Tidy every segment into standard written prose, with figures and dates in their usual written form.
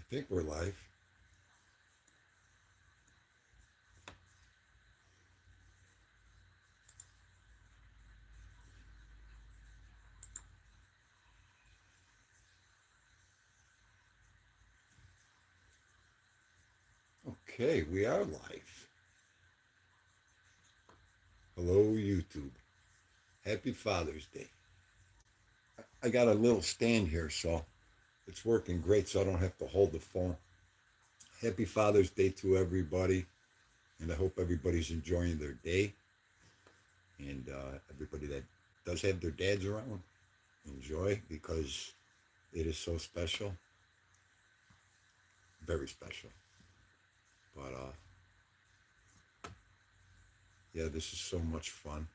think we're live. Okay, we are live. Hello, YouTube. Happy Father's Day. I got a little stand here, so it's working great, so I don't have to hold the phone. Happy Father's Day to everybody, and I hope everybody's enjoying their day. And everybody that does have their dads around, enjoy because it is so special, very special. But yeah, this is so much fun.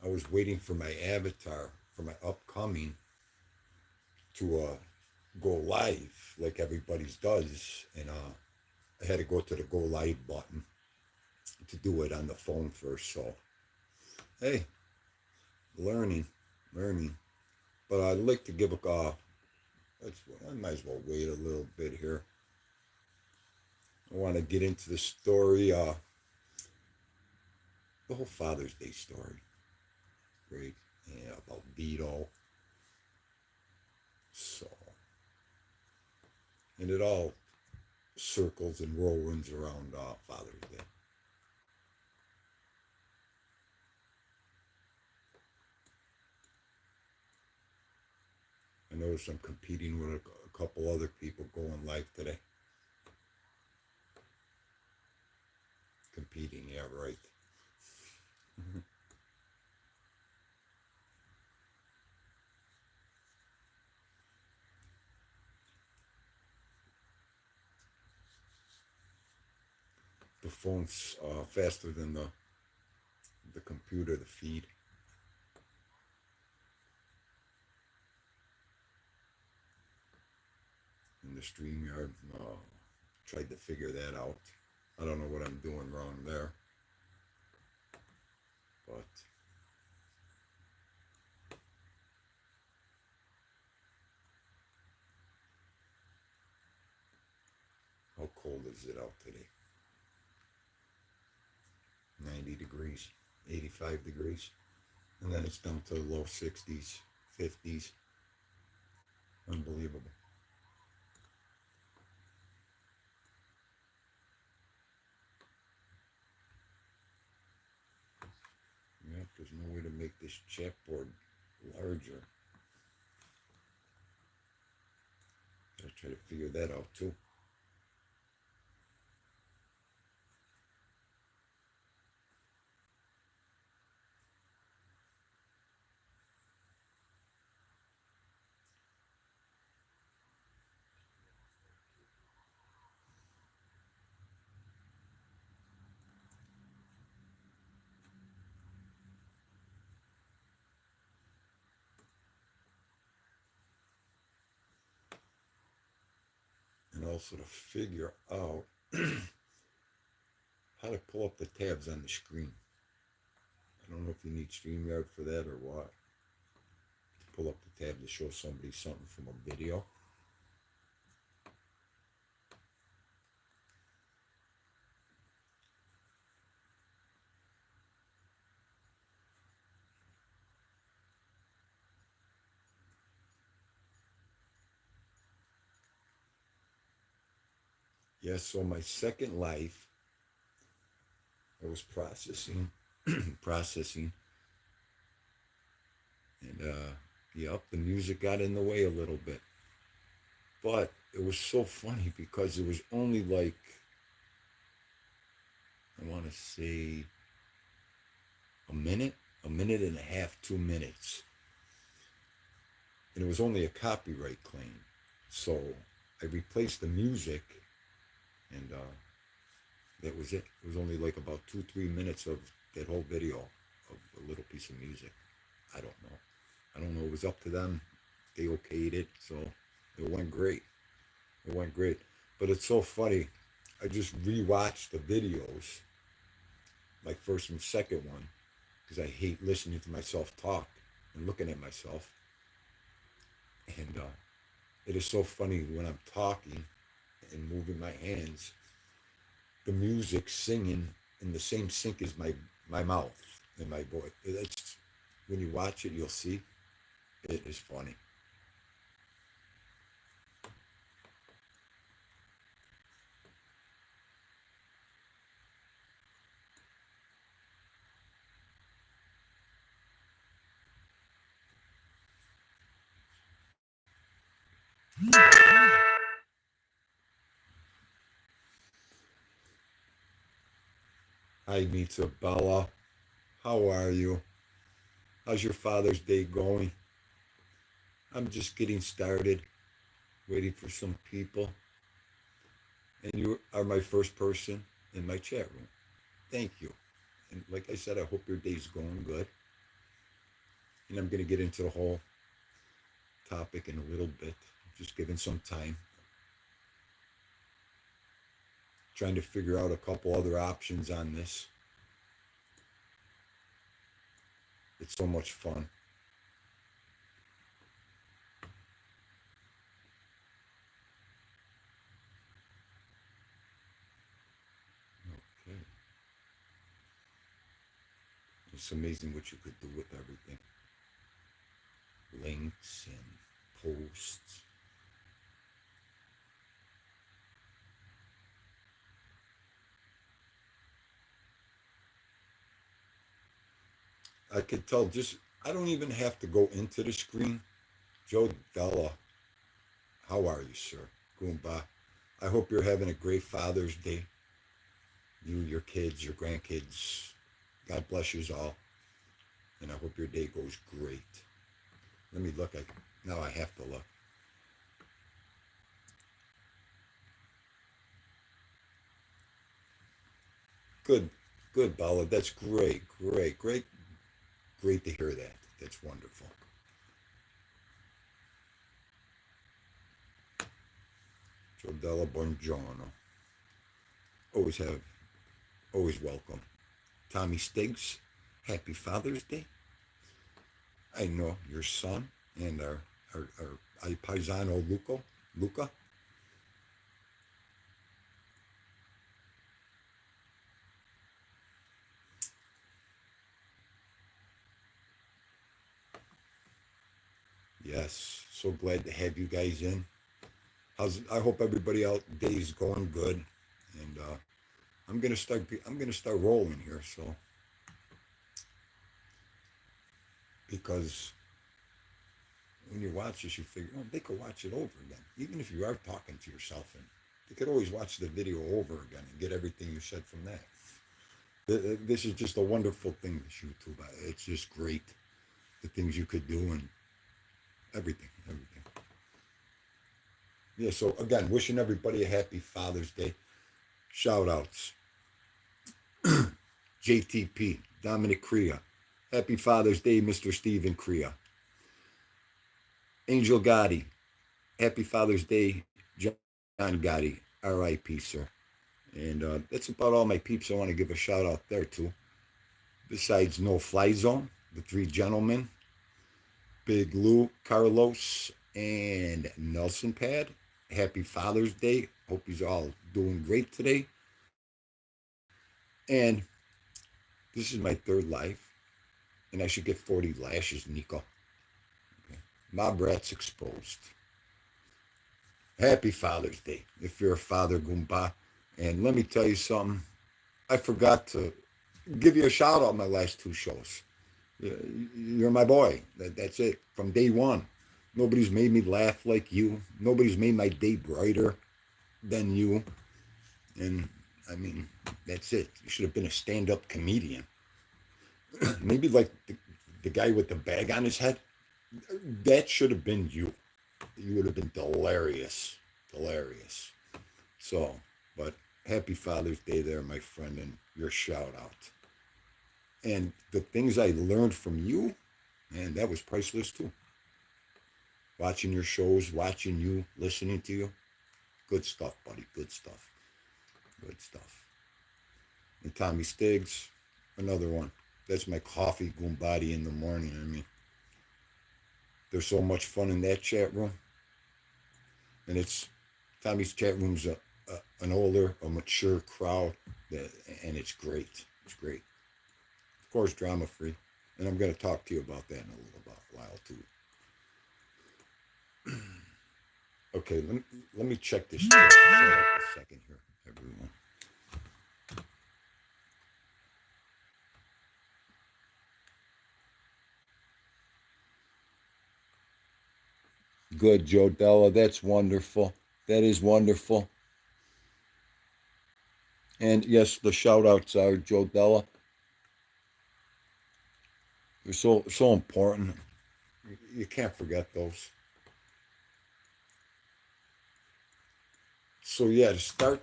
I was waiting for my avatar for my upcoming to go live like everybody's does, and I had to go to the go live button to do it on the phone first. So hey, learning, learning. But I'd like to give a I might as well wait a little bit here. I want to get into the story, the whole Father's Day story, right? Yeah, about Vito. So, and it all circles and whirlwinds around Father's Day. I noticed I'm competing with a couple other people going live today. Competing, yeah, right. The phone's faster than the computer, the feed. In the StreamYard. Tried to figure that out. I don't know what I'm doing wrong there, but how cold is it out today? 90 degrees, 85 degrees, and then it's down to the low 60s, 50s. Unbelievable. Yep, there's no way to make this chapboard larger. Gotta try to figure that out too. And also to figure out how to pull up the tabs on the screen. I don't know if you need StreamYard for that or what. To pull up the tab to show somebody something from a video. Yeah, so my second life, I was processing, processing, and yep, the music got in the way a little bit. But it was so funny because it was only like, I want to say a minute and a half, 2 minutes. And it was only a copyright claim. So I replaced the music, and that was it. It was only like about 2, 3 minutes of that whole video of a little piece of music. I don't know. I don't know. It was up to them. They okayed it, so it went great. It went great. But it's so funny. I just rewatched the videos, like first and second one, because I hate listening to myself talk and looking at myself. And it is so funny when I'm talking. and moving my hands, the music singing in the same sync as my mouth and my voice. It's, when you watch it, you'll see it is funny. Hi, Mita Bella. How are you? How's your Father's Day going? I'm just getting started, waiting for some people. And you are my first person in my chat room. Thank you. And like I said, I hope your day's going good. And I'm going to get into the whole topic in a little bit, just giving some time. Trying to figure out a couple other options on this. It's so much fun. Okay. It's amazing what you could do with everything. Links and posts. I could tell just, I don't even have to go into the screen. Joe Della, how are you, sir? Goomba. I hope you're having a great Father's Day. You, your kids, your grandkids. God bless you all. And I hope your day goes great. Let me look. Now I have to look. Good, good, Bala. That's great, great, great, great to hear that. That's wonderful. Jodella Bongiorno. Always have, always welcome. Tommy Stiggs, happy Father's Day. I know your son and our paisano Luca. Yes, so glad to have you guys in. I hope everybody out day's going good, and I'm gonna start. I'm gonna start rolling here. So because when you watch this, you figure, oh, they could watch it over again, even if you are talking to yourself, and they could always watch the video over again and get everything you said from that. This is just a wonderful thing. This YouTube, it's just great. The things you could do and everything. Yeah, so again, wishing everybody a happy Father's Day. Shout outs. JTP, Dominic Crea. Happy Father's Day, Mr. Stephen Crea. Angel Gotti. Happy Father's Day, John Gotti. R.I.P., sir. And that's about all my peeps I want to give a shout out there to. Besides No Fly Zone, the three gentlemen, Big Lou, Carlos, and Nelson Pad. Happy Father's Day. Hope you're all doing great today. And this is my third life, and I should get 40 lashes, Nico. Okay. My brat's exposed. Happy Father's Day, if you're a father, Goomba. And let me tell you something. I forgot to give you a shout out on my last two shows. You're my boy. That's it. From day one. Nobody's made me laugh like you. Nobody's made my day brighter than you. And I mean, that's it. You should have been a stand-up comedian. Maybe like the guy with the bag on his head. That should have been you. You would have been hilarious. Hilarious. So, but happy Father's Day there, my friend, and your shout out. And the things I learned from you, man, that was priceless too. Watching your shows, watching you, listening to you. Good stuff, buddy. Good stuff. Good stuff. And Tommy Stiggs, another one. That's my coffee goombadi in the morning. I mean, there's so much fun in that chat room. And it's Tommy's chat room's an older, a mature crowd, and it's great. It's great. Of course, drama free, and I'm going to talk to you about that in a little while too. Okay, let me check this chat a second here, everyone. Good, Joe Della. That's wonderful. That is wonderful. And yes, the shout outs are Joe Della. They're so important. You can't forget those. So yeah, to start,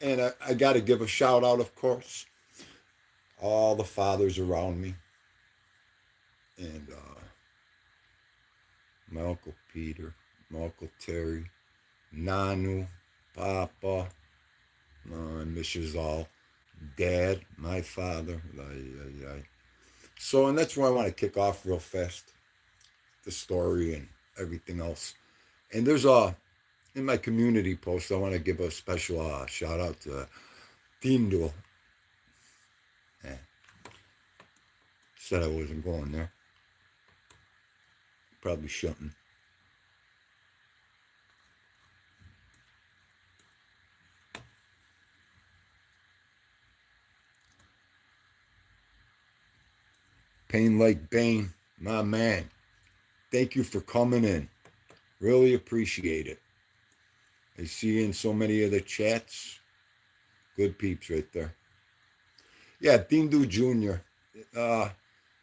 and I got to give a shout out, of course, all the fathers around me, and my Uncle Peter, my Uncle Terry, Nanu, Papa, Mrs. All, Dad, my father. So, and that's where I want to kick off real fast, the story and everything else. And there's in my community post, I want to give a special shout out to theendus. Said I wasn't going there. Probably shouldn't. Pain Like Bane, my man. Thank you for coming in. Really appreciate it. I see you in so many of the chats. Good peeps right there. Yeah, Dindu Jr.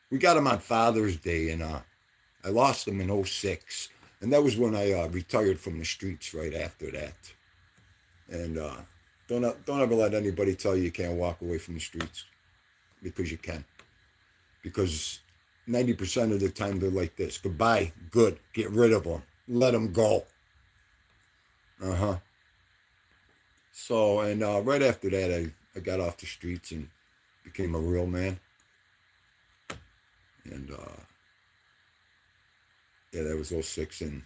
We got him on Father's Day, and I lost him in 06. And that was when I retired from the streets right after that. And don't ever let anybody tell you can't walk away from the streets, because you can. Because 90% of the time they're like this. Goodbye, good, get rid of them, let them go. So, and right after that, I got off the streets and became a real man. And yeah, that was 06. And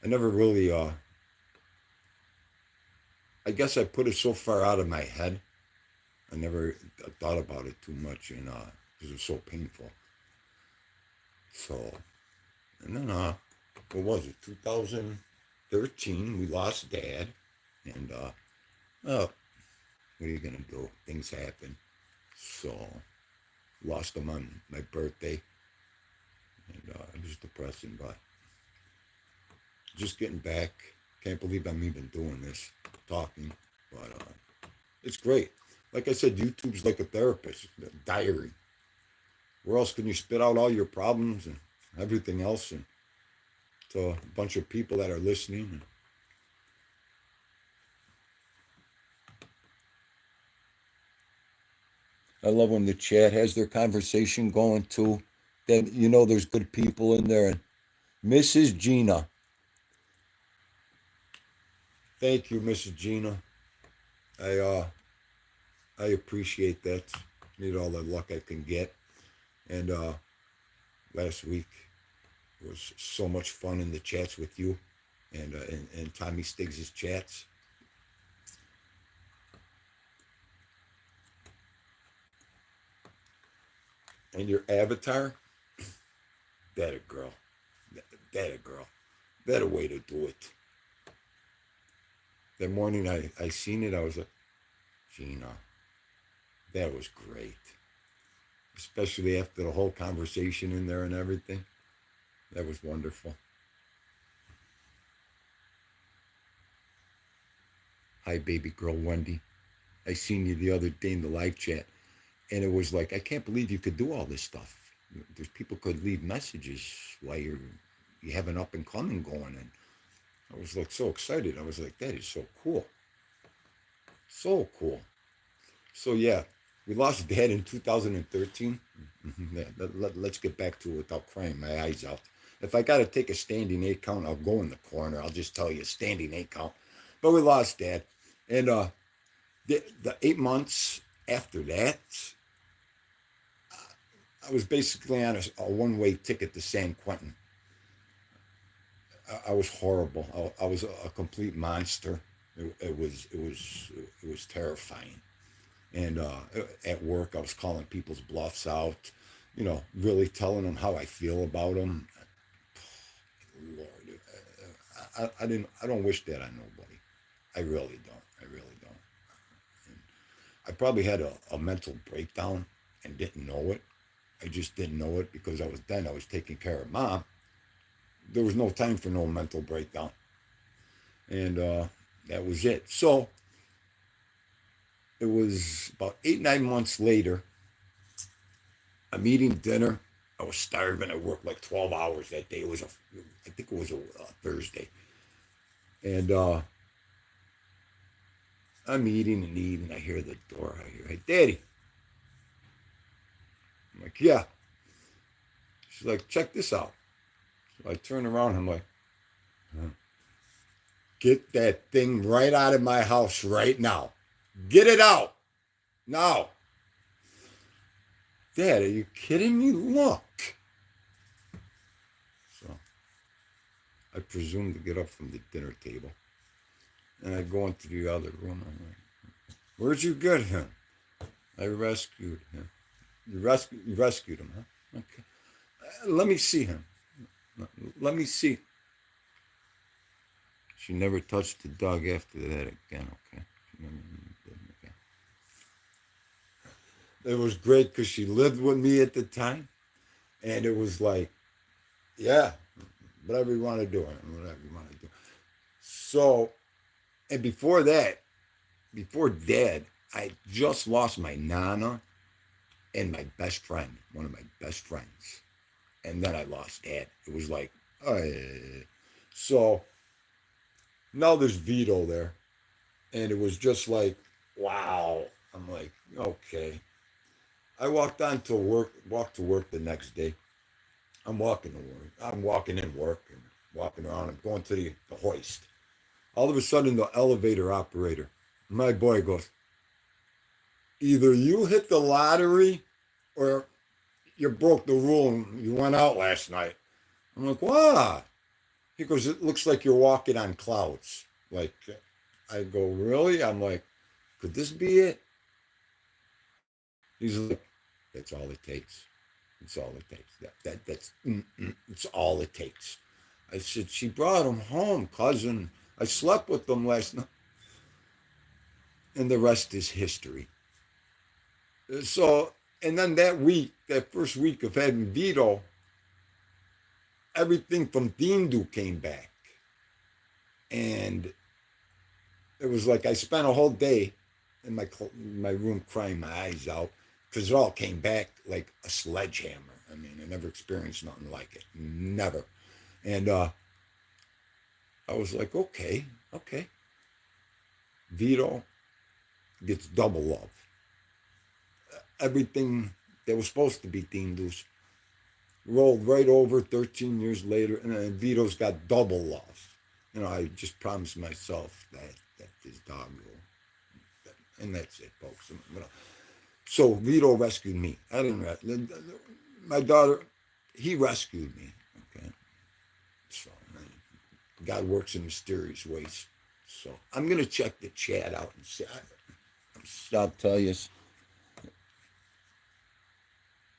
I never really, I guess I put it so far out of my head. I never thought about it too much, and because it was so painful. So, and then, what was it, 2013, we lost Dad, and, what are you going to do? Things happen. So, lost him on my birthday, and it was depressing, but just getting back. Can't believe I'm even doing this, talking, but it's great. Like I said, YouTube's like a therapist, a diary. Where else can you spit out all your problems and everything else, and to a bunch of people that are listening? I love when the chat has their conversation going too. Then you know there's good people in there. And Mrs. Gina, thank you, Mrs. Gina. I appreciate that. Need all the luck I can get. And last week was so much fun in the chats with you, and Tommy Stiggs' chats. And your avatar, that a girl. That a girl. That a way to do it. That morning I seen it, I was like, Gina, that was great. Especially after the whole conversation in there and everything. That was wonderful. Hi, baby girl Wendy. I seen you the other day in the live chat, and it was like, I can't believe you could do all this stuff. There's people could leave messages while you have an up and coming going, and I was like so excited. I was like, that is so cool. So cool. So yeah, we lost Dad in 2013. Let's get back to it without crying my eyes out. If I got to take a standing 8 count, I'll go in the corner. I'll just tell you, standing 8 count. But we lost Dad. And the 8 months after that, I was basically on a one-way ticket to San Quentin. I was horrible. I was a complete monster. It was terrifying. And at work, I was calling people's bluffs out, really telling them how I feel about them. Lord, I don't wish that on nobody. I really don't. I really don't. And I probably had a mental breakdown and didn't know it. I just didn't know it because I was taking care of mom. There was no time for no mental breakdown, and that was it. So it was about 8, 9 months later. I'm eating dinner. I was starving. I worked like 12 hours that day. I think it was a Thursday. And I'm eating and eating. I hear the door. I hear, "Hey, Daddy." I'm like, "Yeah." She's like, "Check this out." So I turn around. I'm like, "Huh. Get that thing right out of my house right now. Get it out now." "Dad, are you kidding me? Look." So I presume to get up from the dinner table. And I go into the other room. I'm like, "Where'd you get him?" "I rescued him." You rescued him, huh? Okay. Let me see him. Let me see. She never touched the dog after that again, okay? Okay. It was great because she lived with me at the time. And it was like, yeah, whatever you want to do, whatever you want to do. So, and before that, before Dad, I just lost my Nana and my best friend, one of my best friends. And then I lost Dad. It was like, so now there's Vito there. And it was just like, wow. I'm like, okay. I walked to work the next day. I'm walking to work. I'm walking in work and walking around. I'm going to the hoist. All of a sudden, the elevator operator, my boy, goes, "Either you hit the lottery or you broke the rule and you went out last night." I'm like, "What?" He goes, "It looks like you're walking on clouds." Like, I go, "Really?" I'm like, "Could this be it?" He's like, "That's all it takes. It's all it takes. It's all it takes." I said, "She brought him home, cousin. I slept with them last night." And the rest is history. So, and then that first week of having Vito, everything from theendus came back. And it was like I spent a whole day in my room crying my eyes out because it all came back like a sledgehammer. I mean, I never experienced nothing like it. Never. And I was like, okay, okay. Vito gets double love. Everything that was supposed to be theendus rolled right over 13 years later, and Vito's got double love. I just promised myself that his dog will, and that's it, folks. So Vito rescued me. I didn't. My daughter, he rescued me. Okay, so God works in mysterious ways. So I'm gonna check the chat out and see. I'll tell you,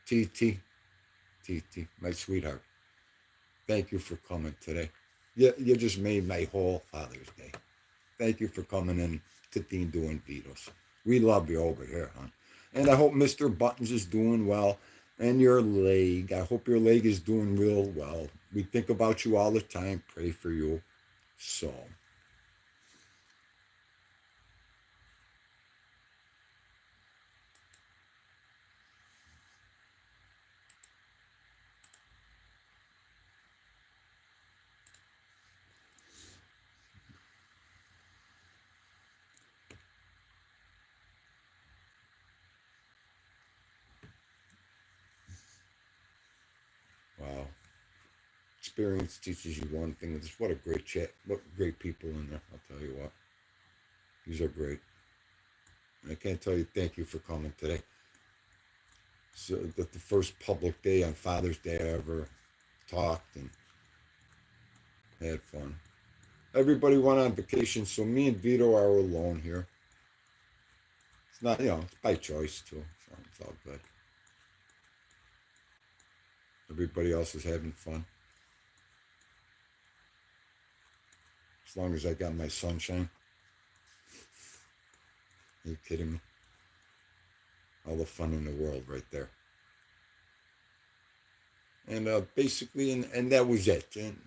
TT, TT, my sweetheart. Thank you for coming today. You just made my whole Father's Day. Thank you for coming in to Dean doing Beatles. We love you over here, hon. And I hope Mr. Buttons is doing well. And your leg. I hope your leg is doing real well. We think about you all the time. Pray for you. So. Wow. Experience teaches you one thing. What a great chat. What great people in there. I'll tell you what. These are great. And I can't tell you thank you for coming today. So the first public day on Father's Day I ever talked, and Had fun. Everybody went on vacation, so me and Vito are alone here. It's not, it's by choice too, so it's all good. Everybody else is having fun. As long as I got my sunshine. Are you kidding me? All the fun in the world right there. And basically, and that was it. And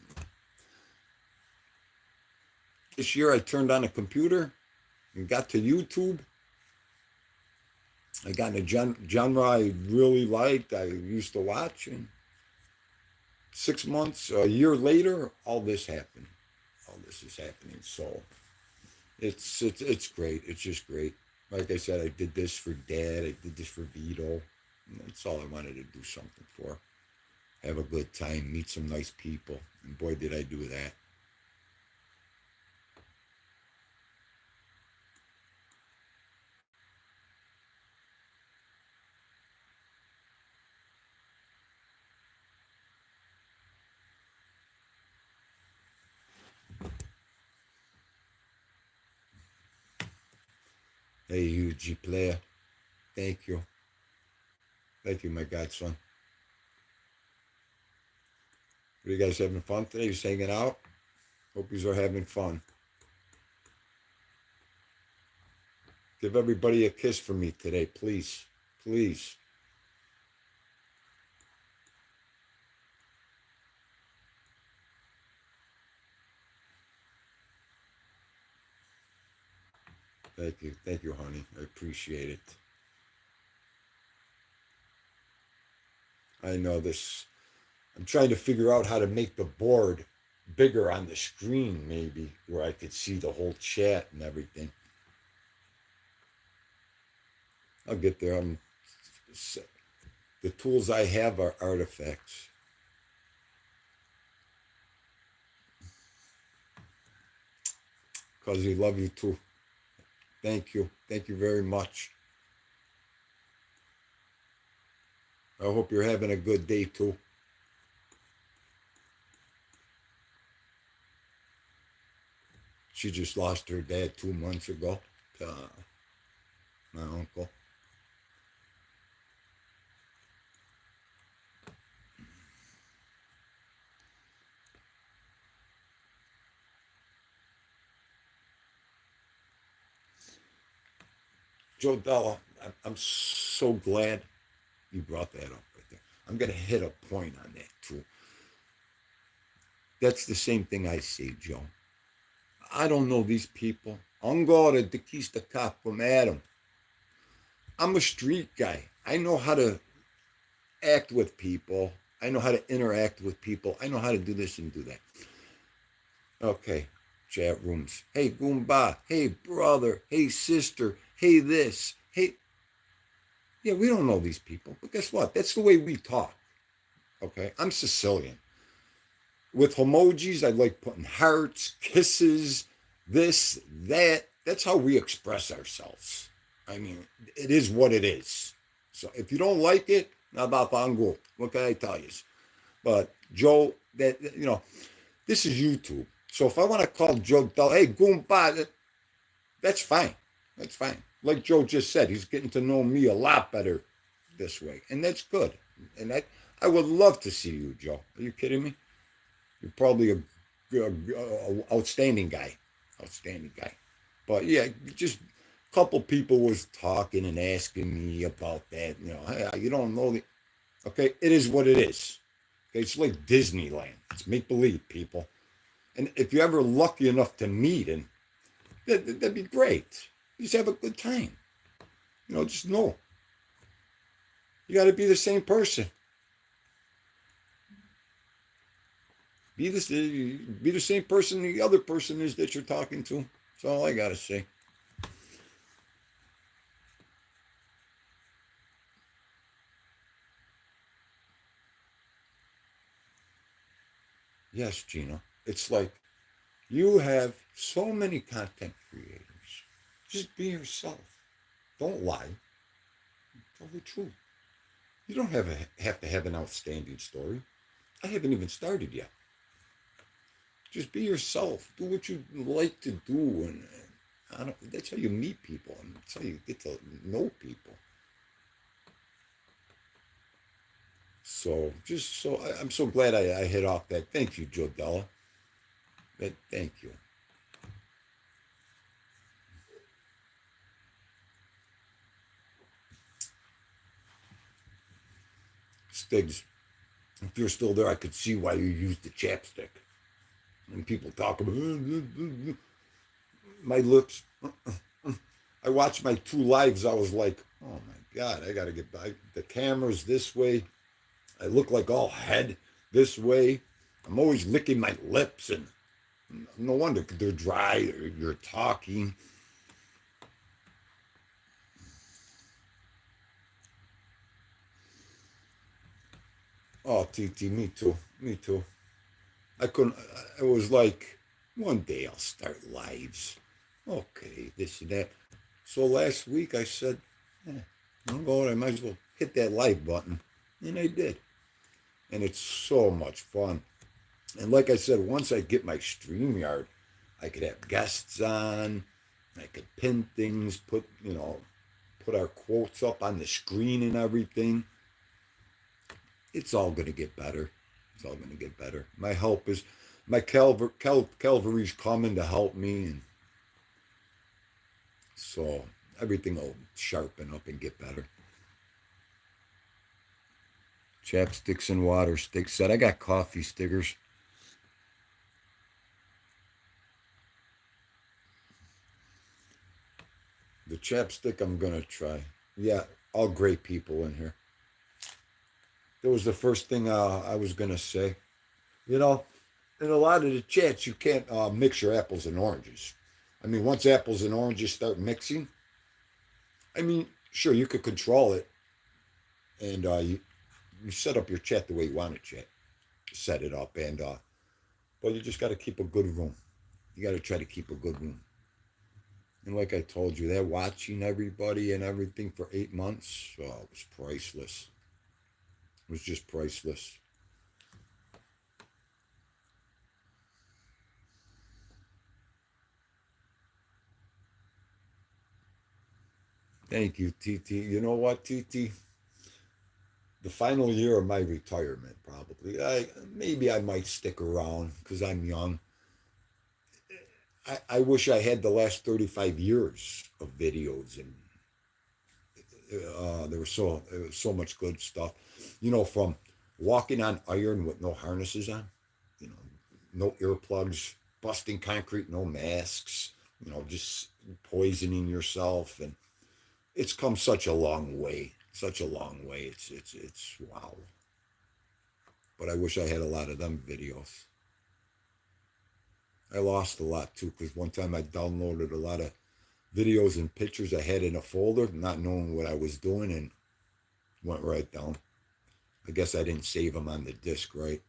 this year I turned on a computer and got to YouTube. I got in a genre I really liked, I used to watch, and 6 months, a year later, all this happened. All this is happening. So it's great. It's just great. Like I said, I did this for Dad. I did this for Vito. And that's all I wanted to do something for. Have a good time, meet some nice people, and boy, did I do that. Hey, you G player. Thank you. Thank you, my godson. Are you guys having fun today? Just hanging out? Hope you are having fun. Give everybody a kiss for me today, please. Please. Thank you. Thank you, honey. I appreciate it. I know this. I'm trying to figure out how to make the board bigger on the screen, maybe, where I could see the whole chat and everything. I'll get there. The tools I have are artifacts. Because we love you too. Thank you. Thank you very much. I hope you're having a good day too. She just lost her dad 2 months ago to my uncle. Joe Della, I'm so glad you brought that up right there. I'm going to hit a point on that too. That's the same thing I say, Joe. I don't know these people. Angora de Kista Kap from Adam. I'm a street guy. I know how to act with people. I know how to interact with people. I know how to do this and do that. Okay, chat rooms. Hey, Goomba. Hey, brother. Hey, sister. Hey, this. Hey. Yeah, we don't know these people. But guess what? That's the way we talk. Okay, I'm Sicilian. With emojis, I like putting hearts, kisses, this, that. That's how we express ourselves. I mean, it is what it is. So if you don't like it, nabapango. What can I tell you? But Joe, this is YouTube. So if I want to call Joe, hey, Goomba, that's fine. That's fine. Like Joe just said, he's getting to know me a lot better this way. And that's good. And I would love to see you, Joe. Are you kidding me? You're probably a outstanding guy. Outstanding guy. But yeah, just a couple people was talking and asking me about that. Hey, you don't know the. Okay, it is what it is. Okay, it's like Disneyland. It's make believe, people. And if you're ever lucky enough to meet him, that'd be great. Just have a good time. Just know. You got to be the same person. Be the same person the other person is that you're talking to. That's all I got to say. Yes, Gina. It's like you have so many content creators. Just be yourself. Don't lie. Tell the truth. You don't have to have an outstanding story. I haven't even started yet. Just be yourself. Do what you like to do, and that's how you meet people, and that's how you get to know people. So I'm so glad I hit off that. Thank you, Joe Della. Thank you. Stiggs, if you're still there, I could see why you used the chapstick. And people talk about my lips. I watched my 2 lives. I was like, oh my God, I got to get back. The camera's this way. I look like all head this way. I'm always licking my lips, and no wonder they're dry. Or you're talking. Oh, TT, me too. Me too. I couldn't. It was like, one day I'll start lives. Okay, this and that. So last week I said, I'm going. I might as well hit that live button, and I did. And it's so much fun. And like I said, once I get my StreamYard, I could have guests on. I could pin things, put our quotes up on the screen and everything. It's all going to get better. It's all going to get better. My help is, my Calvary's coming to help me, and so everything will sharpen up and get better. Chapsticks and water sticks said, I got coffee stickers. The chapstick I'm going to try. Yeah, all great people in here. That was the first thing I was going to say. You know, in a lot of the chats, you can't mix your apples and oranges. I mean, once apples and oranges start mixing, I mean, sure, you could control it, and you set up your chat the way you want to chat. Set it up, and but you just got to keep a good room. You got to try to keep a good room. And like I told you, that watching everybody and everything for 8 months, it was priceless. It was just priceless. Thank you, TT. You know what, TT? The final year of my retirement, probably. Maybe I might stick around because I'm young. I wish I had the last 35 years of videos, and there was so much good stuff. From walking on iron with no harnesses on, you know, no earplugs, busting concrete, no masks, just poisoning yourself, and it's come such a long way, such a long way. It's wow. But I wish I had a lot of them videos. I lost a lot too, because one time I downloaded a lot of videos and pictures I had in a folder, not knowing what I was doing, and went right down. I guess I didn't save them on the disk right.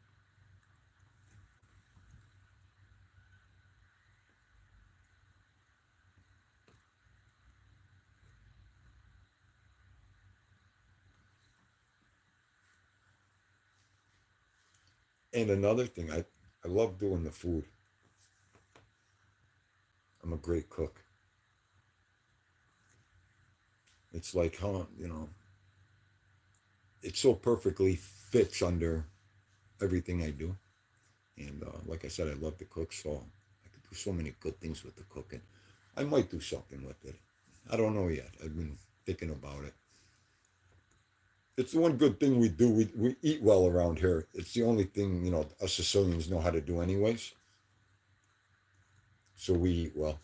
And another thing, I love doing the food. I'm a great cook. It's like how, it so perfectly fits under everything I do. And like I said, I love to cook, so I could do so many good things with the cooking. I might do something with it. I don't know yet. I've been thinking about it. It's the one good thing we do. We eat well around here. It's the only thing, us Sicilians know how to do anyways. So we eat well.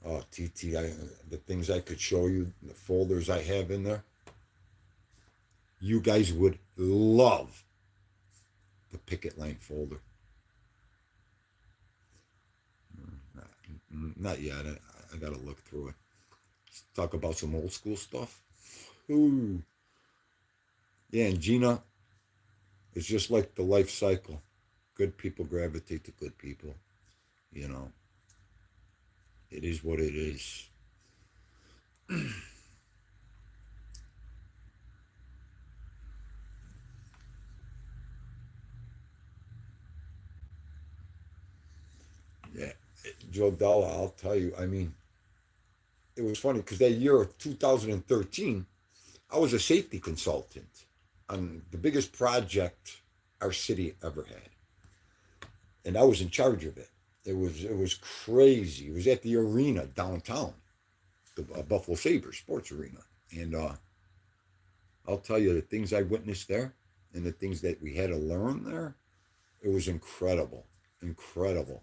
Oh, TT, the things I could show you, the folders I have in there, you guys would love the picket line folder. Not yet. I got to look through it. Let's talk about some old school stuff. Ooh. Yeah, and Gina, it's just like the life cycle. Good people gravitate to good people. You know, it is what it is. Yeah, Joe Dalla, I'll tell you. I mean, it was funny because that year of 2013, I was a safety consultant on the biggest project our city ever had, and I was in charge of it. It was crazy. It was at the arena downtown, the Buffalo Sabres sports arena, and I'll tell you the things I witnessed there, and the things that we had to learn there. It was incredible, incredible.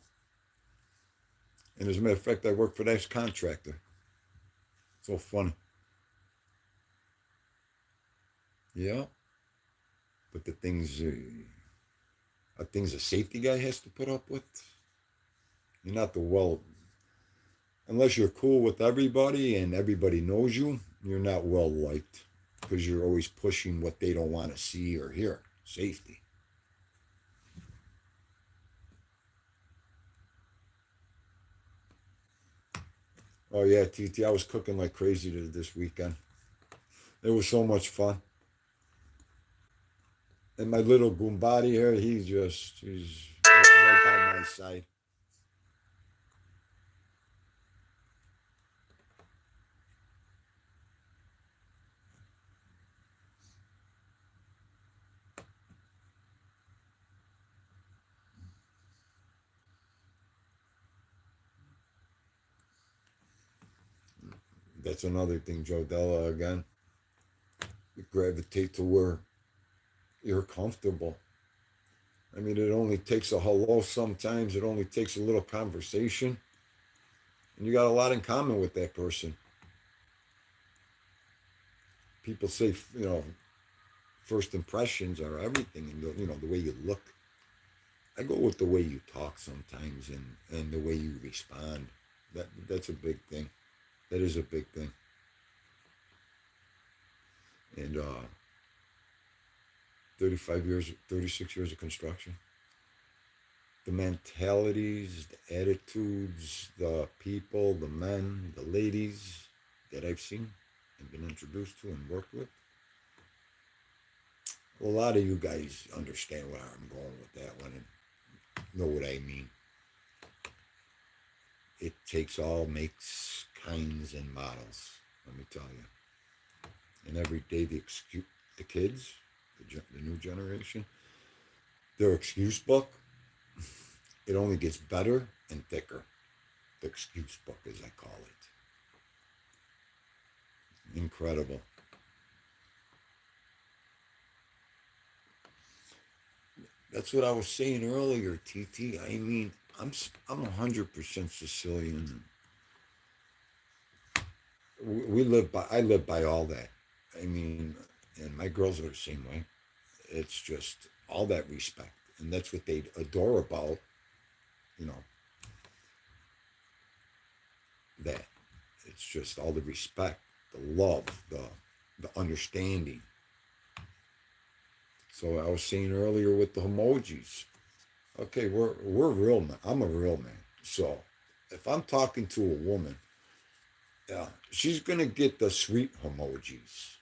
And as a matter of fact, I worked for that contractor. So funny. Yeah, but the things a safety guy has to put up with. You're not the well, unless you're cool with everybody and everybody knows you. You're not well liked because you're always pushing what they don't want to see or hear. Safety. Oh yeah, TT, I was cooking like crazy this weekend. It was so much fun. And my little Goombadi here, he's right by my side. That's another thing, Joe Della again. You gravitate to where you're comfortable. I mean, it only takes a hello sometimes. It only takes a little conversation, and you got a lot in common with that person. People say, first impressions are everything, and the way you look. I go with the way you talk sometimes, and the way you respond. That's a big thing. That is a big thing. And 35 years, 36 years of construction. The mentalities, the attitudes, the people, the men, the ladies that I've seen and been introduced to and worked with. A lot of you guys understand where I'm going with that one and know what I mean. It takes all makes, kinds, and models, let me tell you. And every day the kids, the new generation, their excuse book, it only gets better and thicker. The excuse book, as I call it. Incredible. That's what I was saying earlier, TT. I mean, I'm 100% Sicilian. I live by all that. I mean, and my girls are the same way. It's just all that respect, and that's what they adore about, you know, that. It's just all the respect, the love, the understanding. So I was saying earlier with the emojis. Okay, we're real men. I'm a real man. So if I'm talking to a woman, she's gonna get the sweet emojis.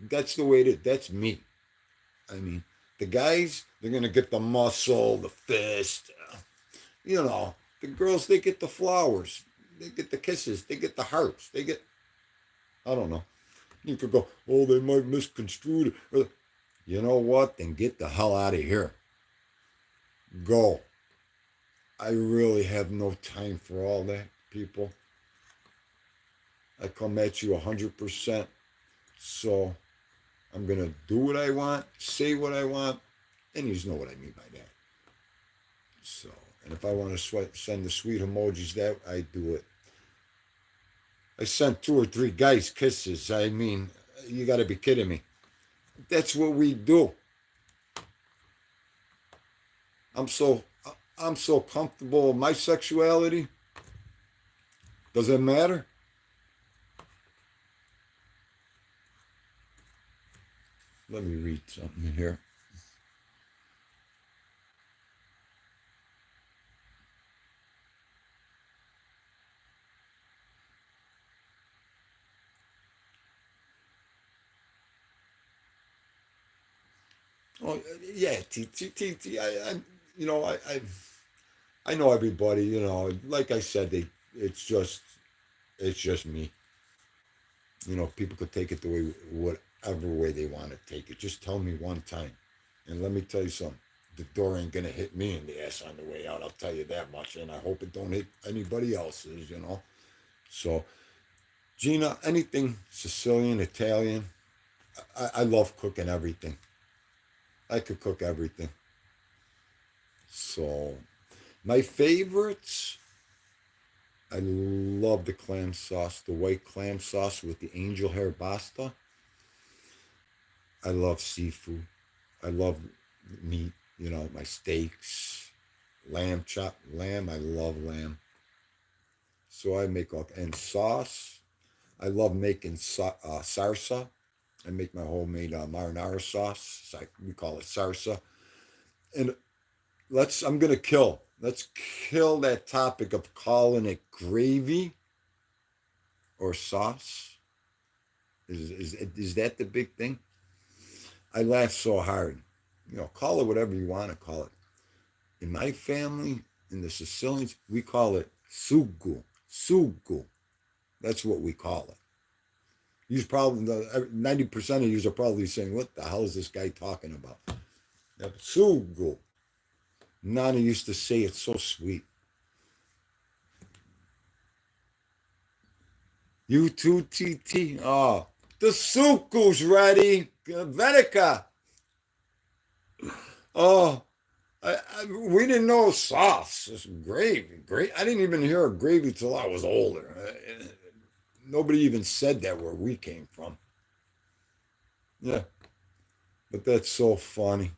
That's the way that's me. I mean, the guys, they're gonna get the muscle, the fist. The girls, they get the flowers, they get the kisses, they get the hearts, they get. I don't know. You could go, oh, they might misconstrue it. Or, you know what? Then get the hell out of here. Go. I really have no time for all that, people. I come at you 100%. So I'm going to do what I want, say what I want, and you know what I mean by that. So, and if I want to send the sweet emojis, that I do it. I sent 2 or 3 guys kisses. I mean, you got to be kidding me. That's what we do. I'm so I'm so comfortable with my sexuality. Does it matter? Let me read something here. Oh yeah, I you know, I know everybody. You know, like I said, it's just it's just me. You know, people could take it the way whatever way they want to take it. Just tell me one time, and let me tell you something. The door ain't gonna hit me in the ass on the way out. I'll tell you that much, and I hope it don't hit anybody else's. You know. So, Gina, anything Sicilian, Italian, I love cooking everything. I could cook everything. So, my favorites, I love the clam sauce, the white clam sauce with the angel hair pasta. I love seafood. I love meat, you know, my steaks, lamb chop, lamb. I love lamb. So I make all, and sauce. I love making sarsa. I make my homemade marinara sauce. We call it sarsa. And let's kill that topic of calling it gravy or sauce. Is that the big thing? I laugh so hard. You know, call it whatever you want to call it. In my family, in the Sicilians, we call it sugu. Sugu. That's what we call it. You probably 90% of you are probably saying, "What the hell is this guy talking about?" Sugu. Nana used to say it's so sweet. You too, TT. Oh, the suku's ready. Venica. Oh, we didn't know sauce. It's gravy. Great. I didn't even hear of gravy till I was older. Nobody even said that where we came from. Yeah, but that's so funny.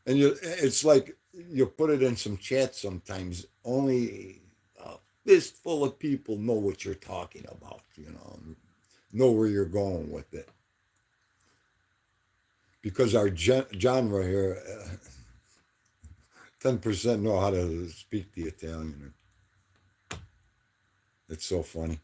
And it's like you put it in some chat sometimes. Only a fistful of people know what you're talking about. Know where you're going with it. Because our genre here, 10% know how to speak the Italian. It's so funny.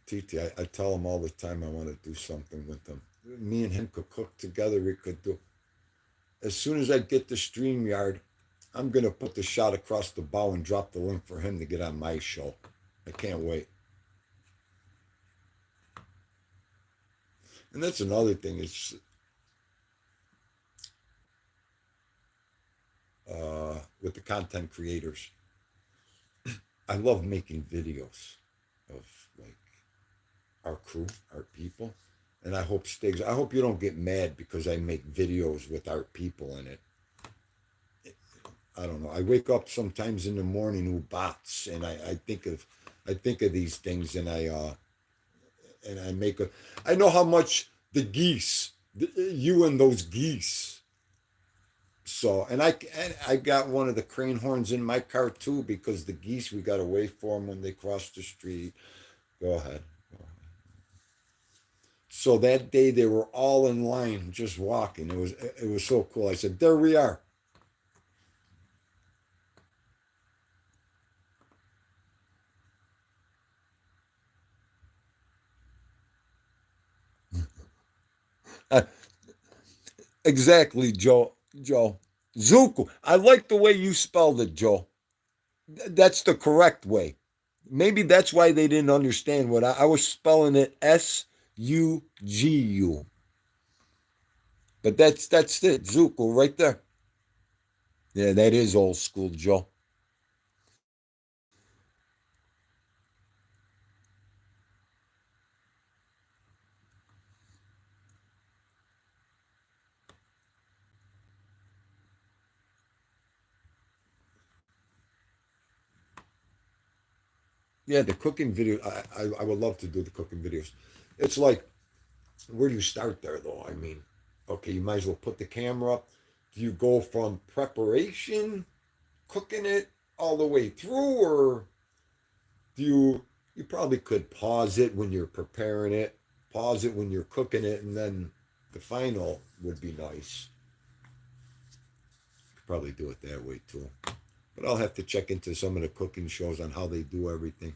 Titi, I tell him all the time I want to do something with him. Me and him could cook together. We could do. As soon as I get the StreamYard, I'm going to put the shot across the bow and drop the link for him to get on my show. I can't wait. And that's another thing. It's with the content creators. I love making videos of like our crew, our people. And I hope Stiggs, I hope you don't get mad because I make videos with our people in it. I don't know. I wake up sometimes in the morning who bots and I think of these things and I make a I know how much the geese, you and those geese. So and I got one of the crane horns in my car too because the geese we got to wait for them when they cross the street. Go ahead. So that day they were all in line just walking. It was so cool. I said, "There we are." Uh, exactly, Joe. Joe. Zuku. I like the way you spelled it, Joe. That's the correct way. Maybe that's why they didn't understand what I was spelling it Sugu. But that's it, Zuko right there. Yeah, that is old school, Joe. Yeah, the cooking video. I would love to do the cooking videos. It's like, where do you start there though? I mean, okay, you might as well put the camera up. Do you go from preparation, cooking it all the way through, or do you probably could pause it when you're preparing it, pause it when you're cooking it, and then the final would be nice. Could probably do it that way too. But I'll have to check into some of the cooking shows on how they do everything.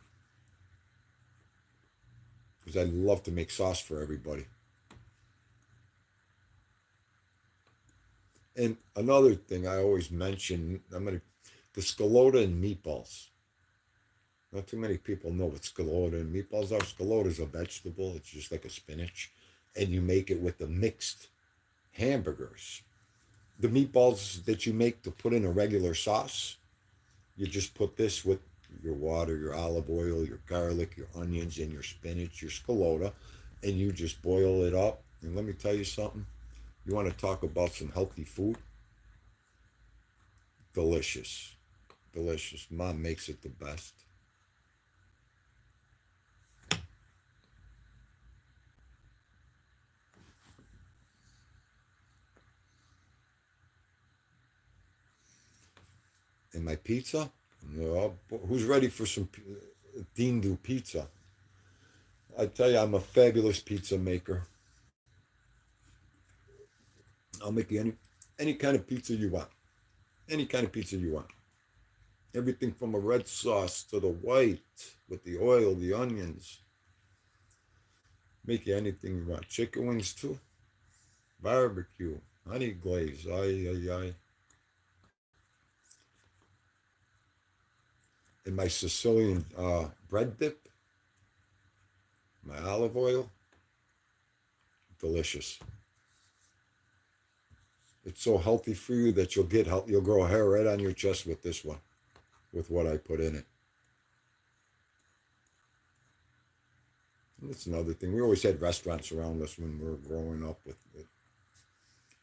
because I love to make sauce for everybody. And another thing I always mention, the scalota and meatballs. Not too many people know what scalota and meatballs are. Scalota is a vegetable. It's just like a spinach, and you make it with the mixed hamburgers. The meatballs that you make to put in a regular sauce, you just put this with your water, your olive oil, your garlic, your onions, and your spinach, your scalota, and you just boil it up. And let me tell you something. You want to talk about some healthy food? Delicious. Delicious. Mom makes it the best. And my pizza? Who's ready for some theendus pizza? I tell you, I'm a fabulous pizza maker. I'll make you any kind of pizza you want. Any kind of pizza you want. Everything from a red sauce to the white with the oil, the onions. Make you anything you want. Chicken wings too. Barbecue. Honey glaze. Ay, ay, ay. And my Sicilian bread dip. My olive oil. Delicious. It's so healthy for you that you'll grow hair right on your chest with this one, with what I put in it. And that's another thing. We always had restaurants around us when we were growing up with it.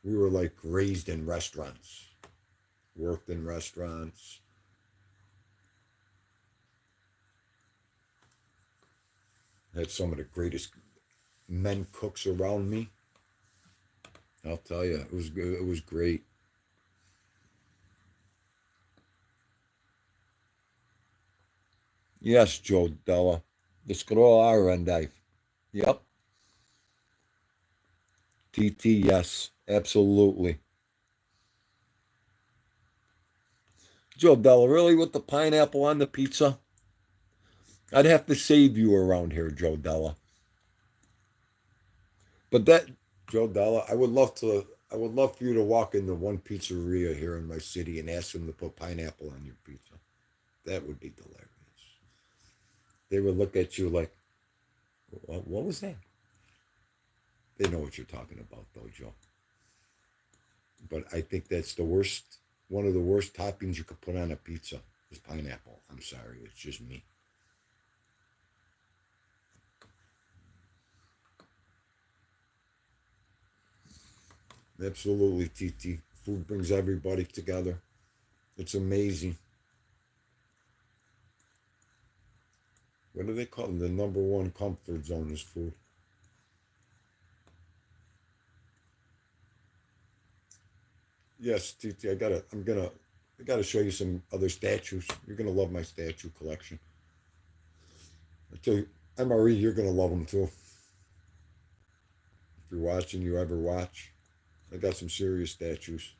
We were like raised in restaurants, worked in restaurants. Had some of the greatest men cooks around me. I'll tell you, it was good. It was great. Yes, Joe Della. The scroll Arendai. Yep. TT, yes. Absolutely. Joe Della, really with the pineapple on the pizza? I'd have to save you around here, Joe Della. But that, Joe Della, I would love for you to walk into one pizzeria here in my city and ask them to put pineapple on your pizza. That would be hilarious. They would look at you like, what was that? They know what you're talking about, though, Joe. But I think that's the worst, one of the worst toppings you could put on a pizza is pineapple. I'm sorry, it's just me. Absolutely, TT. Food brings everybody together. It's amazing. What do they call them? The number one comfort zone is food. Yes, TT. I gotta show you some other statues. You're gonna love my statue collection. I tell you, MRE, you're gonna love them too. If you're watching, you ever watch? I got some serious statues,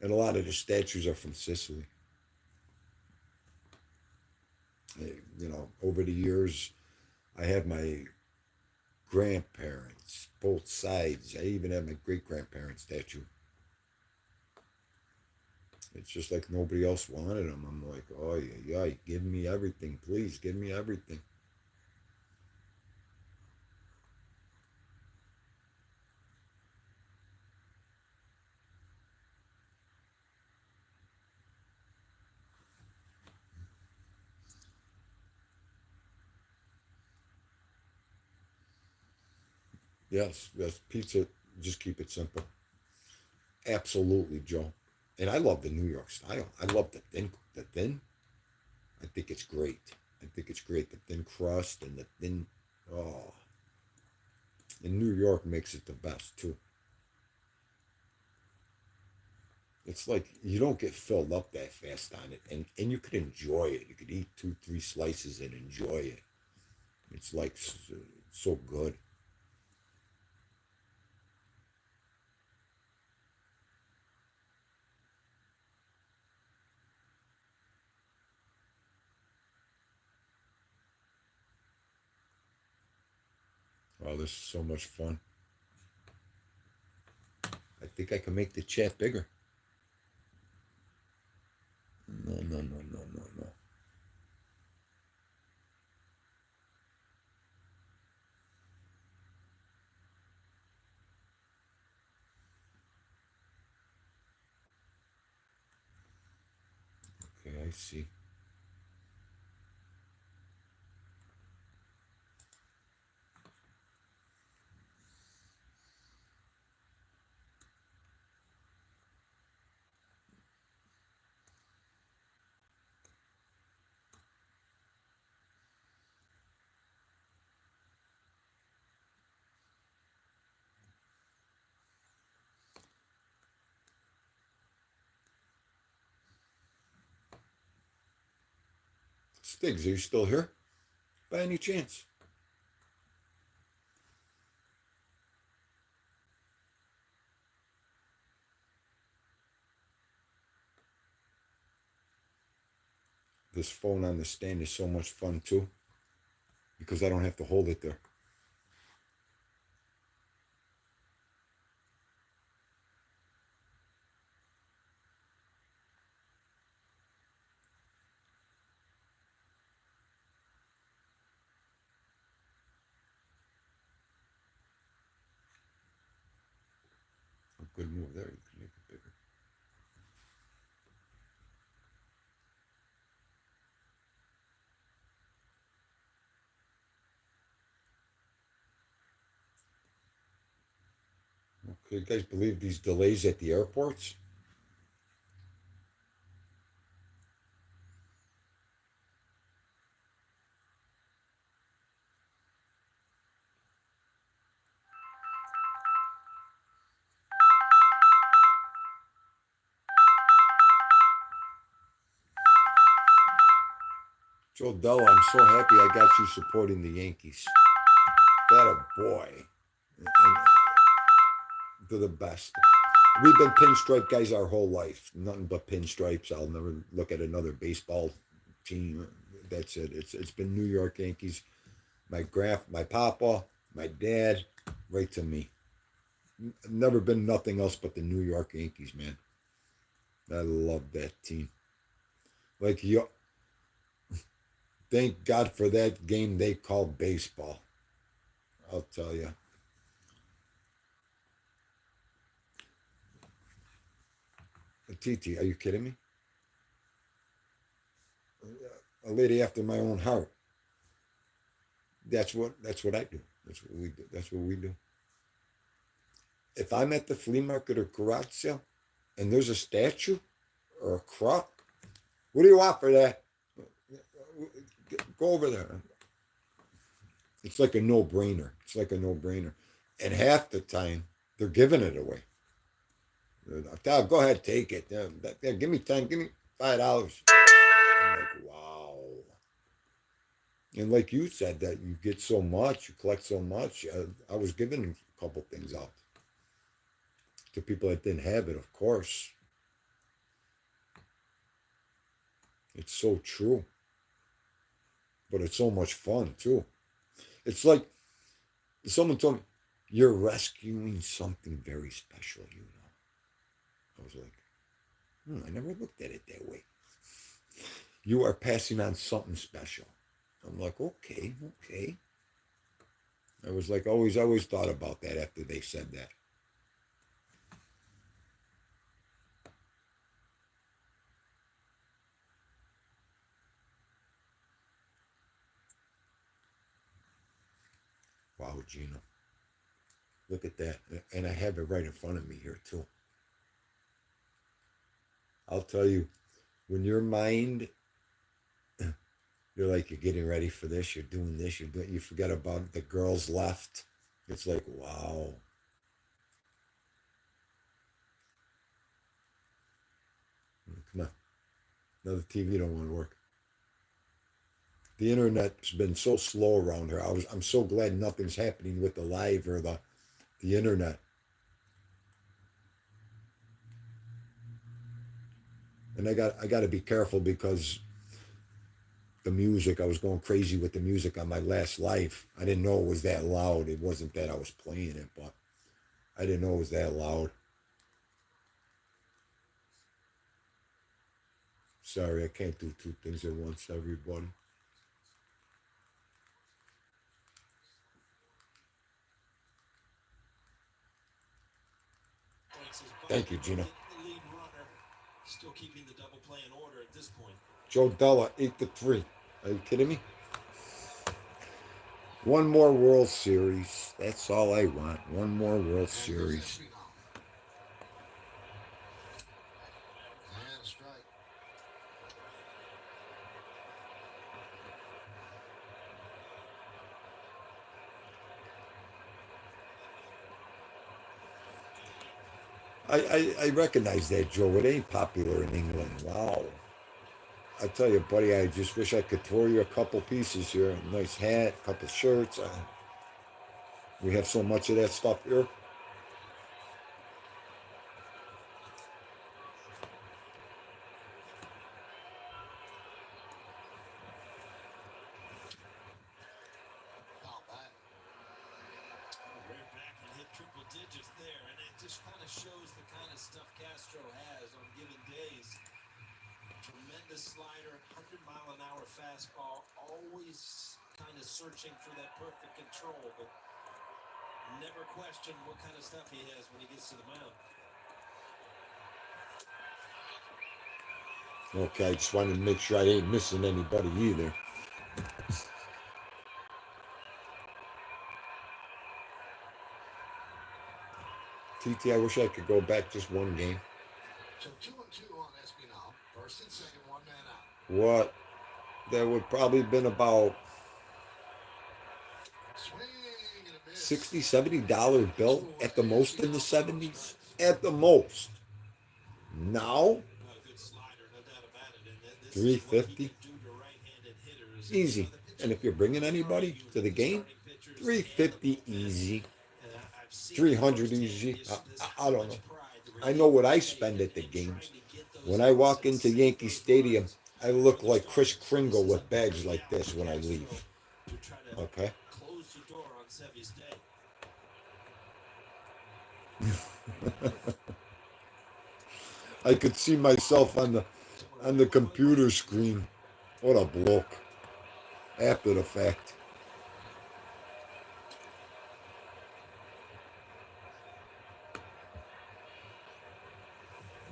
and a lot of the statues are from Sicily. Over the years, I have my grandparents, both sides. I even have my great grandparents statue. It's just like nobody else wanted them. I'm like, oh yeah, give me everything, please, give me everything. Yes, yes, pizza. Just keep it simple. Absolutely, Joe. And I love the New York style. I love the thin. The thin. I think it's great. I think it's great. The thin crust and the thin. Oh, and New York makes it the best too. It's like you don't get filled up that fast on it, and you could enjoy it. You could eat two, three slices and enjoy it. It's like so good. Wow, this is so much fun. I think I can make the chat bigger. No, no, no, no, no, no. Okay, I see. Stiggs, are you still here? By any chance? This phone on the stand is so much fun too, because I don't have to hold it there. A good move there. You can make it bigger. Okay, you guys believe these delays at the airports? Joe Della, I'm so happy I got you supporting the Yankees. That a boy. And they're the best. We've been pinstripe guys our whole life. Nothing but pinstripes. I'll never look at another baseball team. That's it. It's been New York Yankees. My papa, my dad, right to me. Never been nothing else but the New York Yankees, man. I love that team. Like you, thank God for that game they call baseball. I'll tell you. TT, are you kidding me? A lady after my own heart. That's what I do. That's what we do. That's what we do. If I'm at the flea market or garage sale and there's a statue or a crock, what do you want for that? Go over there. It's like a no-brainer. It's like a no-brainer. And half the time, they're giving it away. Go ahead, take it. Give me 10, give me $5. I'm like, wow. And like you said, that you get so much, you collect so much. I was giving a couple things out to people that didn't have it, of course. It's so true. But it's so much fun, too. It's like someone told me, you're rescuing something very special, you know. I was like, I never looked at it that way. You are passing on something special. I'm like, okay. I was like, always thought about that after they said that. Wow, Gina. Look at that. And I have it right in front of me here, too. I'll tell you, when your mind, you're like, you're getting ready for this, you're doing this, you forget about the girls left. It's like, wow. Come on. Now the TV don't want to work. The internet's been so slow around here. I'm so glad nothing's happening with the live or the internet. And I got to be careful because the music. I was going crazy with the music on my last life. I didn't know it was that loud. It wasn't that I was playing it, but I didn't know it was that loud. Sorry, I can't do two things at once, everybody. Thank you, Gina. Still keeping the double play in order at this point. Joe Della, 8-3. Are you kidding me? One more World Series. That's all I want. One more World Series. I recognize that, Joe. It ain't popular in England. Wow. I tell you, buddy, I just wish I could throw you a couple pieces here. A nice hat, a couple shirts. We have so much of that stuff here. Right back and hit triple digits there, and it just kind of shows the kind of stuff Castro has on given days. Tremendous slider, 100-mile-an-hour fastball, always kind of searching for that perfect control, but never question what kind of stuff he has when he gets to the mound. Okay, I just wanted to make sure I ain't missing anybody either. TT, I wish I could go back just one game. So 2-2 on Espinal. First and second, one man out. What? That would probably been about Swing and a miss. $60, $70 bill at the most in the 70s. At the most. Now, A good slider, no doubt about it. And this is what he 350. can do to right-handed hitters. Easy. And if you're bringing anybody to the game, 350 easy. 300 easy. I don't know. I know what I spend at the games. When I walk into Yankee Stadium, I look like Chris Kringle with bags like this when I leave. Okay? Close the door on Sevy's day. I could see myself on the computer screen. What a bloke. After the fact.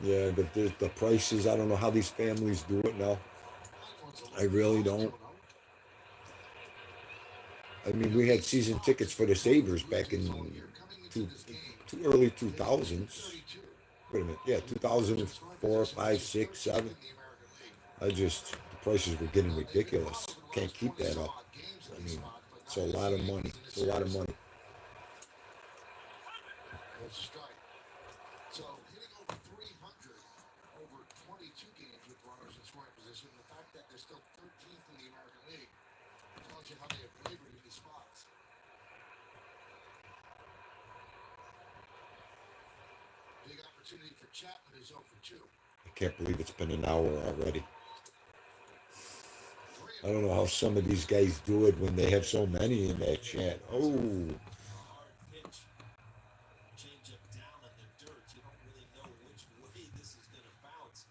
Yeah, but the prices, I don't know how these families do it now. I really don't. I mean, we had season tickets for the Sabres back in two, early 2000s. Wait a minute. Yeah, 2004, 5, 6, 7. The prices were getting ridiculous. Can't keep that up. I mean, it's a lot of money. It's a lot of money. That's a strike. So hitting over 300 over 22 games with runners in scoring position. The fact that they're still 13th in the American League tells you how they have labored in these spots. Big opportunity for Chapman, who's 0 for 2. I can't believe it's been an hour already. I don't know how some of these guys do it when they have so many in that chat. Oh, Hard pitch. Change up down in the dirt. You don't really know which way this is going to bounce.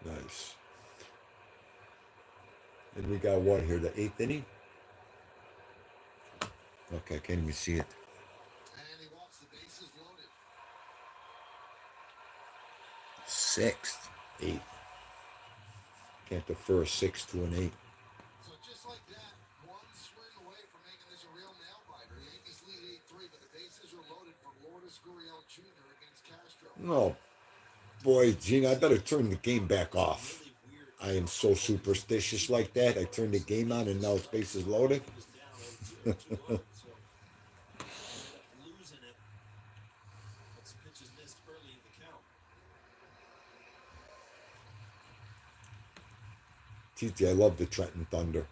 nice. And we got what here? The 8th inning? Okay, I can't even see it. And he walks, the bases loaded. 6th, 8th. Can't defer a 6 to an 8. So just like that, one swing away from making this a real nail biter. Yankees lead 8-3, but the bases are loaded for Lourdes Gurriel Jr. against Castro. No, boy, Gene, I better turn the game back off. I am so superstitious like that. I turn the game on and now its bases loaded. He was down 0-2, so losing it. But some pitches missed early in the count. TT, I love the Trenton Thunder.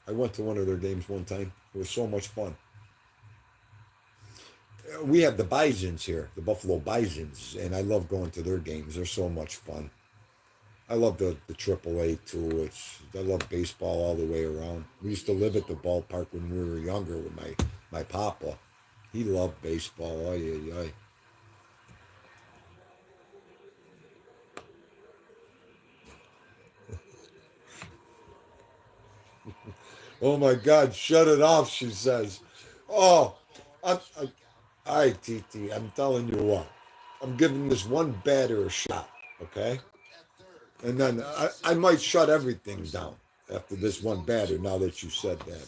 I went to one of their games one time. It was so much fun. we have the Bisons here, the Buffalo Bisons, and I love going to their games. They're so much fun. I love the AAA too. I love baseball all the way around. We used to live at the ballpark when we were younger with my papa. He loved baseball. Oh yeah, yeah. Oh my God, shut it off, she says. Oh, I, all right, TT, I'm telling you what. I'm giving this one batter a shot, okay? And then I might shut everything down after this one batter now that you said that.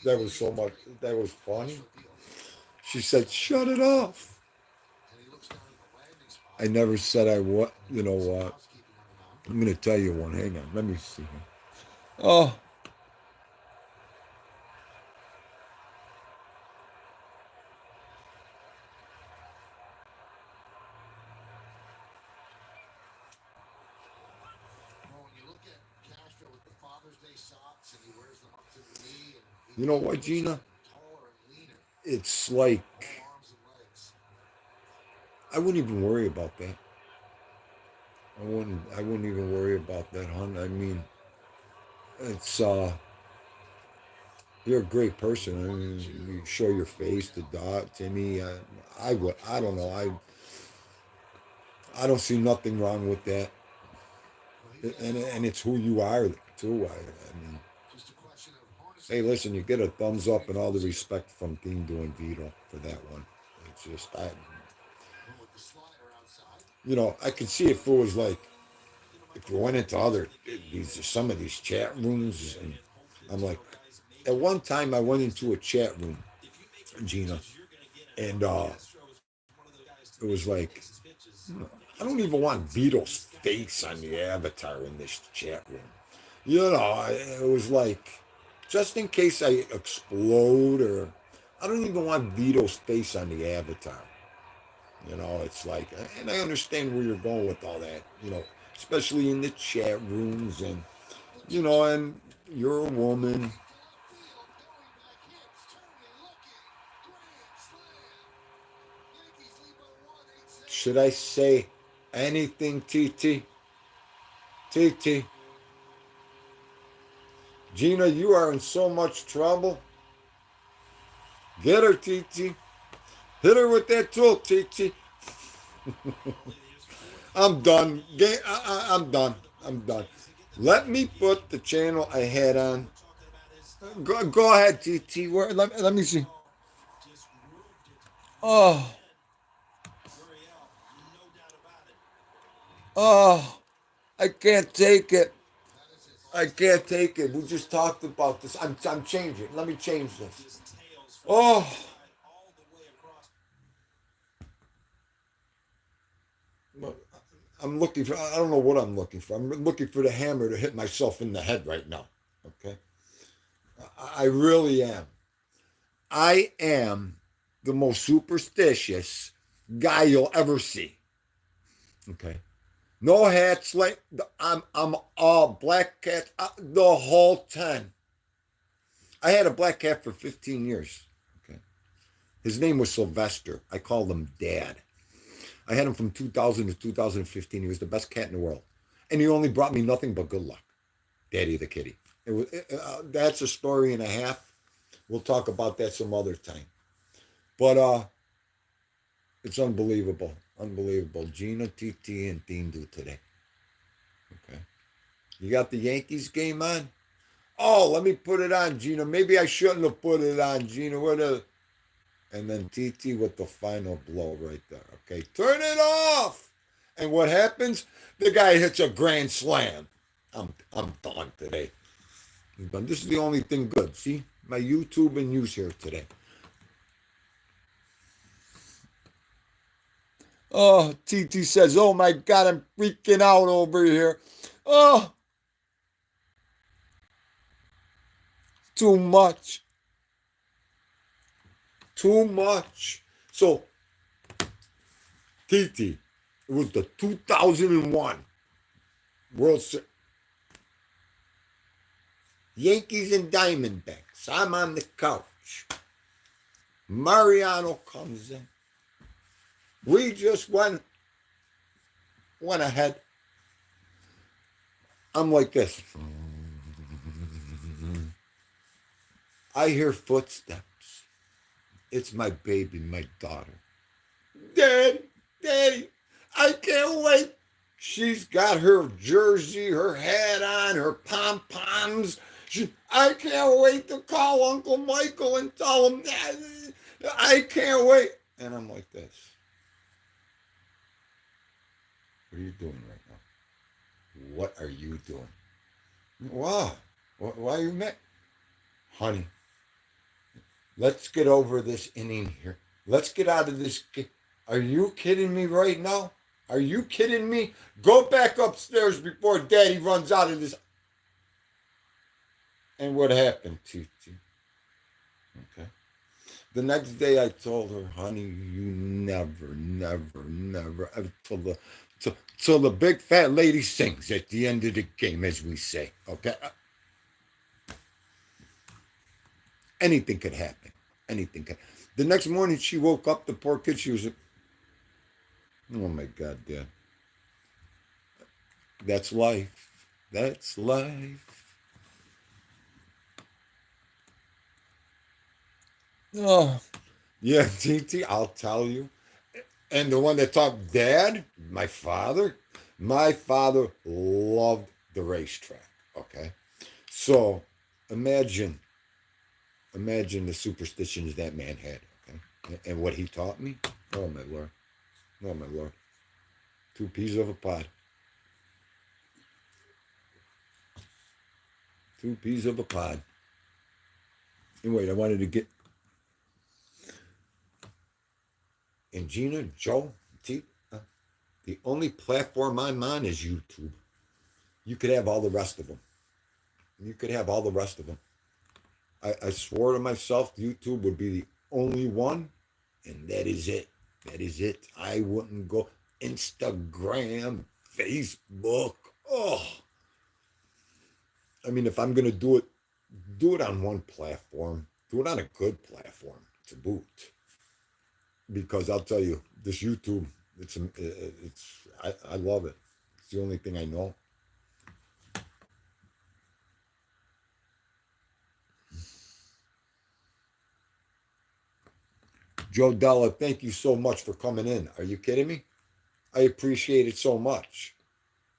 That was so much, that was funny. She said, shut it off. I never said I what, you know what? I'm going to tell you one. Hang on, let me see. Oh, you know what, Gina? It's like, I wouldn't even worry about that. I wouldn't even worry about that, hon. I mean, it's you're a great person. I mean, you show your face to Dot, to me. I don't know. I don't see nothing wrong with that, and it's who you are too. I mean, hey, listen, you get a thumbs up and all the respect from Theendus and Vito for that one. It's just I can see if it was like if you went into some of these chat rooms, and I'm like, at one time I went into a chat room, Gina, and it was like, I don't even want Vito's face on the avatar in this chat room. It was like, just in case I explode, or I don't even want Vito's face on the avatar. It's like, and I understand where you're going with all that, especially in the chat rooms, and you're a woman. Should I say anything, TT? TT? Gina, you are in so much trouble. Get her, TT. Hit her with that tool, TT. I'm done. I'm done. I'm done. Let me put the channel I had on. Go ahead, TT. Let me see. Oh, oh, I can't take it. I can't take it. We just talked about this. I'm changing. Let me change this. Oh, I'm looking for. I don't know what I'm looking for. I'm looking for the hammer to hit myself in the head right now. Okay, I really am. I am the most superstitious guy you'll ever see. Okay. No hats, like I'm all black cat, the whole 10. I had a black cat for 15 years. Okay. His name was Sylvester. I called him Dad. I had him from 2000 to 2015. He was the best cat in the world. And he only brought me nothing but good luck. Daddy the kitty. That's a story and a half. We'll talk about that some other time. But it's unbelievable. Unbelievable. Gina, TT, and Theendus today. Okay. You got the Yankees game on? Oh, let me put it on, Gina. Maybe I shouldn't have put it on, Gina. And then TT with the final blow right there. Okay, turn it off. And what happens? The guy hits a grand slam. I'm done today. I'm done. This is the only thing good. See, my YouTube and news here today. Oh, TT says, oh my God, I'm freaking out over here. Oh, too much. Too much. So, TT, it was the 2001 World Series. Yankees and Diamondbacks. I'm on the couch. Mariano comes in. We just went ahead. I'm like this. I hear footsteps. It's my baby, my daughter. Dad, Daddy, I can't wait. She's got her jersey, her hat on, her pom poms. I can't wait to call Uncle Michael and tell him that. I can't wait. And I'm like this. What are you doing right now? What are you doing? Wow. Why are you mad? Honey, let's get over this inning here. Let's get out of this. Are you kidding me right now? Are you kidding me? Go back upstairs before Daddy runs out of this. And what happened, Titi? Okay. The next day I told her, honey, you never, till the big fat lady sings at the end of the game, as we say. Okay? Anything could happen. Anything could. The next morning she woke up, the poor kid, she was like, oh my God, Dad. That's life. That's life. Oh, yeah, TT, I'll tell you. And the one that talked, Dad, my father loved the racetrack. Okay. So imagine the superstitions that man had. Okay. And what he taught me. Oh my Lord. Oh my Lord. 2 peas of a pod. 2 peas of a pod. Anyway, I wanted to get. And Gina, Joe, T, the only platform I'm on is YouTube. You could have all the rest of them. You could have all the rest of them. I swore to myself YouTube would be the only one, and that is it. That is it. I wouldn't go Instagram, Facebook. Oh. I mean, if I'm going to do it on one platform. Do it on a good platform to boot. Because I'll tell you, this YouTube, I love it. It's the only thing I know. Joe Della, thank you so much for coming in. Are you kidding me? I appreciate it so much.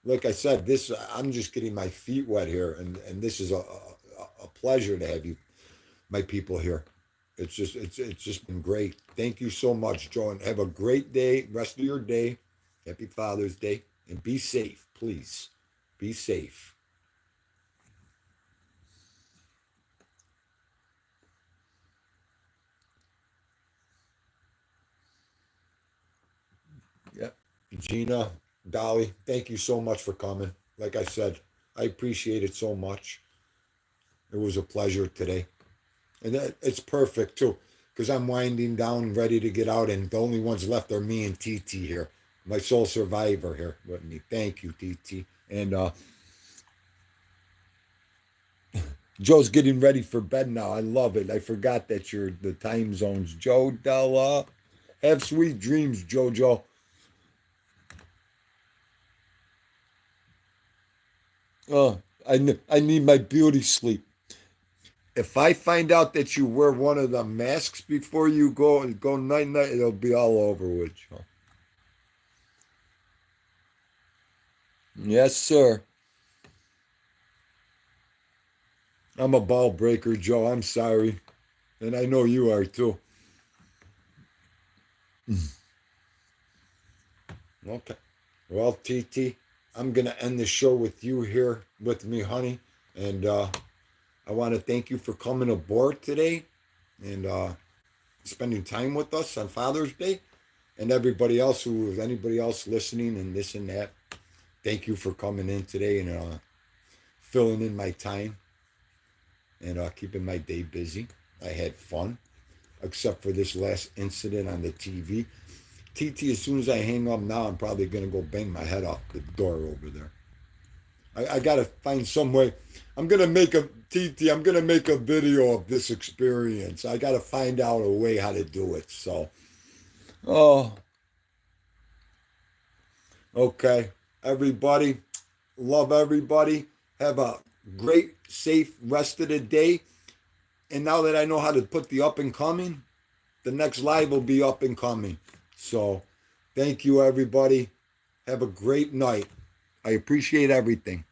Like I said, I'm just getting my feet wet here, and this is a pleasure to have you, my people here. It's just been great. Thank you so much, Joe, and have a great day, rest of your day. Happy Father's Day, and be safe, please. Be safe. Yep. Gina, Dolly, thank you so much for coming. Like I said, I appreciate it so much. It was a pleasure today. And it's perfect too, because I'm winding down, ready to get out, and the only ones left are me and TT here, my sole survivor here with me. Thank you, TT. And Joe's getting ready for bed now. I love it. I forgot that you're the time zones. Joe Della, have sweet dreams, Jojo. Oh, I need my beauty sleep. If I find out that you wear one of the masks before you go night night, it'll be all over with you. Yes, sir. I'm a ball breaker, Joe. I'm sorry. And I know you are too. Okay. Well, TT, I'm going to end the show with you here with me, honey. And I want to thank you for coming aboard today and spending time with us on Father's Day. And anybody else listening and this and that, thank you for coming in today and filling in my time and keeping my day busy. I had fun, except for this last incident on the TV. TT, as soon as I hang up now, I'm probably going to go bang my head off the door over there. I got to find some way. I'm going to make a video of this experience. I got to find out a way how to do it. So, oh, Okay, everybody, love everybody. Have a great, safe rest of the day. And now that I know how to put the up and coming, the next live will be up and coming. So thank you, everybody. Have a great night. I appreciate everything.